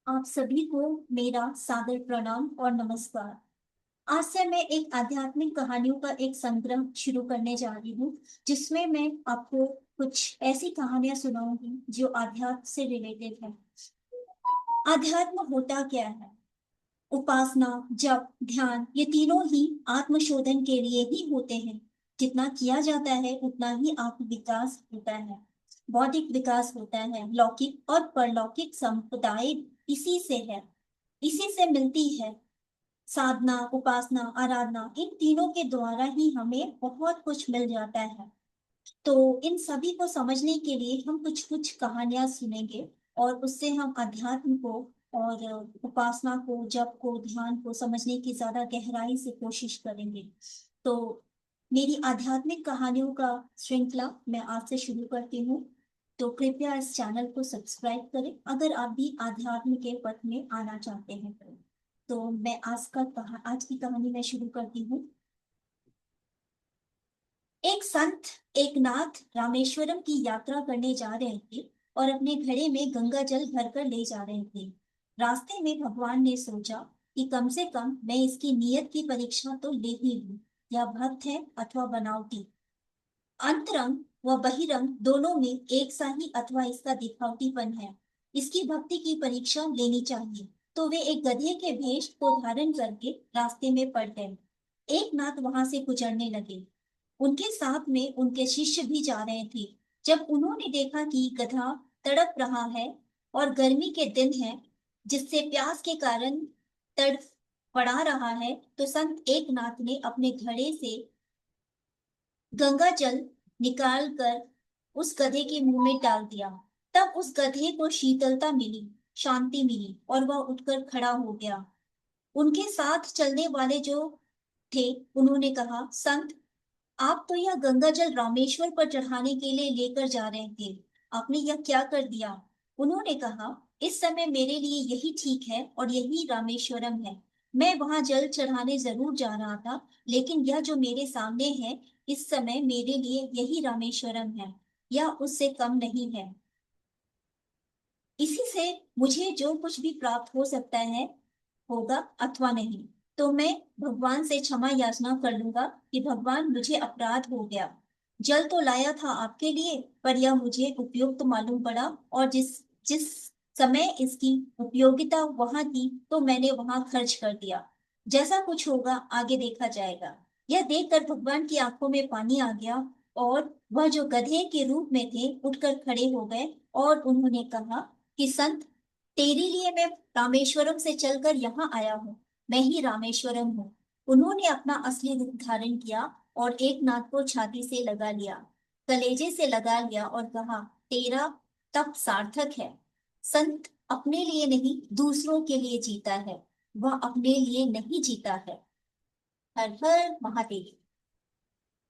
आप सभी को मेरा सादर प्रणाम और नमस्कार। आज से मैं एक आध्यात्मिक कहानियों का एक संग्रह शुरू करने जा रही हूँ, जिसमें मैं आपको कुछ ऐसी कहानियां सुनाऊंगी जो आध्यात्म से रिलेटेड है। आध्यात्म होता क्या है? उपासना, जप, ध्यान, ये तीनों ही आत्मशोधन के लिए ही होते हैं। जितना किया जाता है उतना ही आत्म विकास होता है, बौद्धिक विकास होता है। लौकिक और परलौकिक संपदाएं इसी से है, इसी से मिलती है। साधना, उपासना, आराधना, इन तीनों के द्वारा ही हमें बहुत कुछ मिल जाता है। तो इन सभी को समझने के लिए हम कुछ कुछ कहानियां सुनेंगे, और उससे हम अध्यात्म को और उपासना को, जप को, ध्यान को समझने की ज्यादा गहराई से कोशिश करेंगे। तो मेरी आध्यात्मिक कहानियों का श्रृंखला मैं आज से शुरू करती हूँ। तो कृपया इस चैनल को सब्सक्राइब करें अगर आप भी आध्यात्म के पथ में आना चाहते हैं। तो मैं आज की कहानी मैं शुरू करती हूँ। एक संत, एक नाथ रामेश्वरम की यात्रा करने जा रहे थे और अपने घड़े में गंगा जल भरकर ले जा रहे थे। रास्ते में भगवान ने सोचा कि कम से कम मैं इसकी नीयत की परीक्षा तो ले ही लूं। यह भक्त है अथवा बनावटी, अंतरंग व बहिरंग दोनों में एक सा ही अथवा इसका दिखावटीपन है। इसकी भक्ति की परीक्षा लेनी चाहिए। तो वे एक गधे के भेष को धारण करके रास्ते में पड़ गए। एक नाथ वहां से गुजरने लगे। उनके साथ में उनके शिष्य भी जा रहे थे। जब उन्होंने देखा कि गधा तड़प रहा है और गर्मी के दिन है, जिससे प्यास के कारण तड़प पड़ा रहा है, तो संत एकनाथ ने अपने घड़े से गंगा जल निकाल कर उस गधे के मुंह में डाल दिया। तब उस गधे को शीतलता मिली, शांति मिली, और वह उठकर खड़ा हो गया। उनके साथ चलने वाले जो थे, उन्होंने कहा, संत, आप तो यह गंगा जल रामेश्वर पर चढ़ाने के लिए लेकर जा रहे थे, आपने यह क्या कर दिया? उन्होंने कहा, इस समय मेरे लिए यही ठीक है और यही रामेश्वरम है। मैं वहां जल चढ़ाने जरूर जा रहा था, लेकिन यह जो मेरे सामने है, इस समय मेरे लिए यही रामेश्वरम है। यह उससे कम नहीं है। इसी से मुझे जो कुछ भी प्राप्त हो सकता है, होगा अथवा नहीं, तो मैं भगवान से क्षमा याचना कर लूंगा कि भगवान, मुझे अपराध हो गया। जल तो लाया था आपके लिए, पर यह मुझे उपयुक्त मालूम पड़ा, और जिस जिस समय इसकी उपयोगिता वहां थी, तो मैंने वहां खर्च कर दिया। जैसा कुछ होगा आगे देखा जाएगा। यह देखकर भगवान की आंखों में पानी आ गया, और वह जो गधे के रूप में थे उठकर खड़े हो गए, और उन्होंने कहा कि संत, तेरे लिए मैं रामेश्वरम से चलकर यहाँ आया हूँ। मैं ही रामेश्वरम हूँ। उन्होंने अपना असली रूप धारण किया और एक नाथ को छाती से लगा लिया, कलेजे से लगा लिया, और कहा, तेरा तप सार्थक है। संत अपने लिए नहीं, दूसरों के लिए जीता है, वह अपने लिए नहीं जीता है। हर हर महादेव।